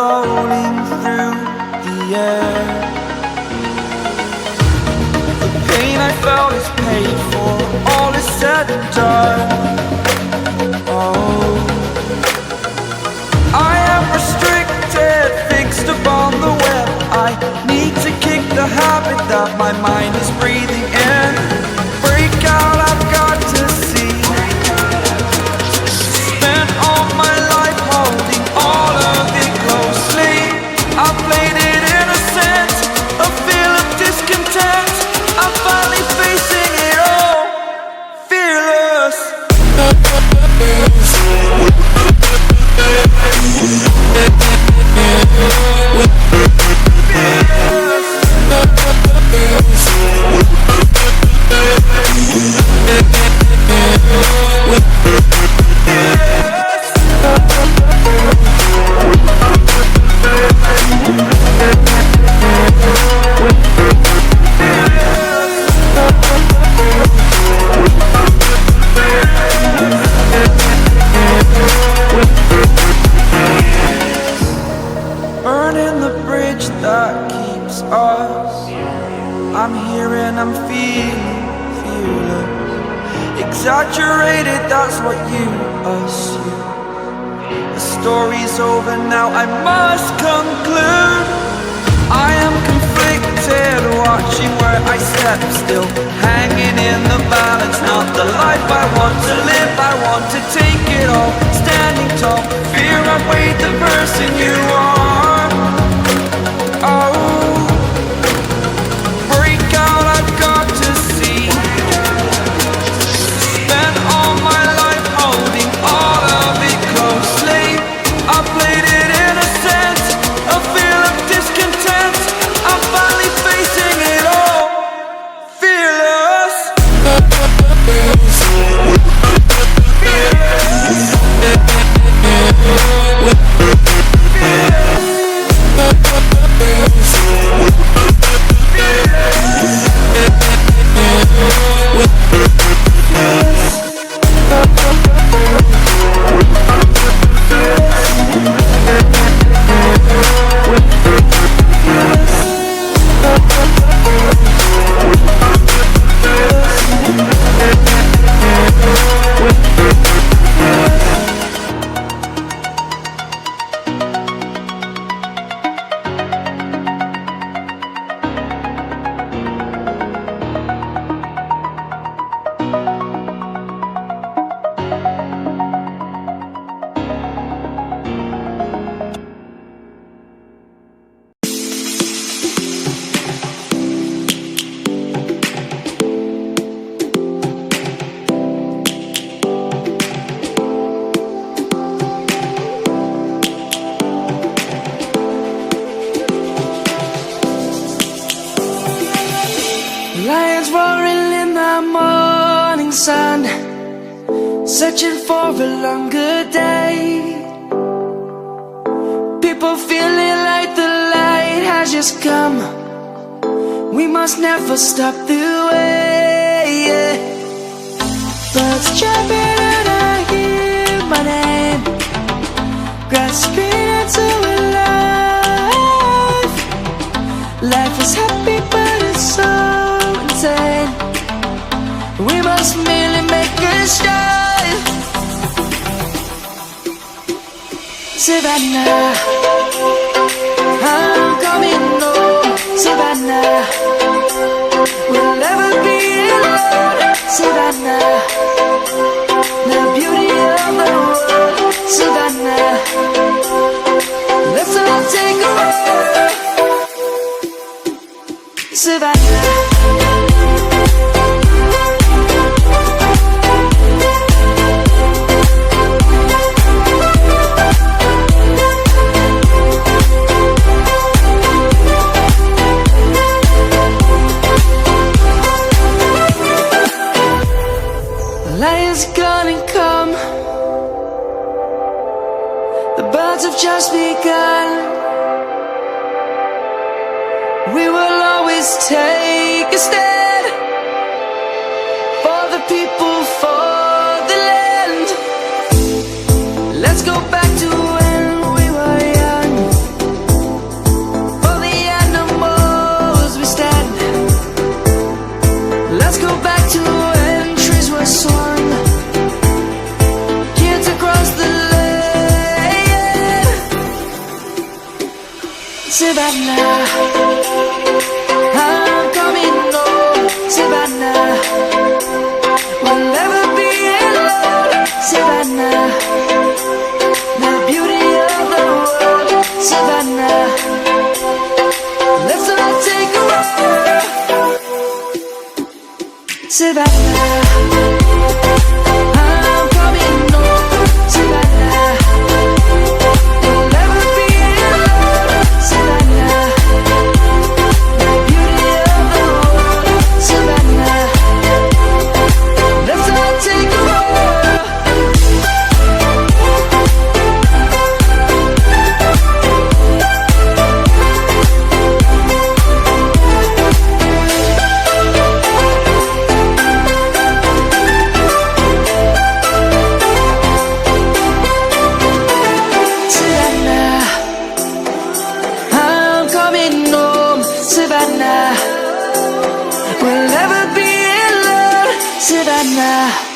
floating through the air. The pain I felt is paid for, all is said and done. Oh, I am restricted, fixed upon the web. I need to kick the habit that my mind is breathing in. Break out, I've got to see. Spent all my life holding all of it closely. I played it innocent, a feel of discontent. I'm finally facing it all, fearless. Burning the bridge that keeps us. I'm here and I'm feeling fearless. Exaggerated, that's what you assume. The story's over now, I must conclude. I am conflicted, watching where I step still, hanging in the balance. Not the life I want to live, I want to take it all. Standing tall, fear outweighed the person you are. Oh, break out, I've got to see. Spent all my life holding all of it closely. I played it innocent, a feel of discontent. I'm finally facing it all, fearless. Lions roaring in the morning sun, searching for a longer day. People feeling like the light has just come. We must never stop the way. Birds chirping and I hear my name, grasping into a life. Life is happy but it's so insane. We must merely make a start. Savannah, I'm coming home. Savannah, we'll never be alone. Savannah, the beauty of the world. Savannah, let's all take a walk. Savannah. Lion's gonna come. The birds have just begun. We will always take a stand for the people, for the land. Let's go back to when we were young. Savannah, I'm coming home, Savannah. We'll never be alone, Savannah. The beauty of the world, Savannah. Let's all take a walk, Savannah. I'm coming home, Savannah. We'll never be alone, Savannah. The beauty of the world, Savannah. Let's all take a walk. Savannah, I'm coming home, Savannah. We'll never be alone, Savannah.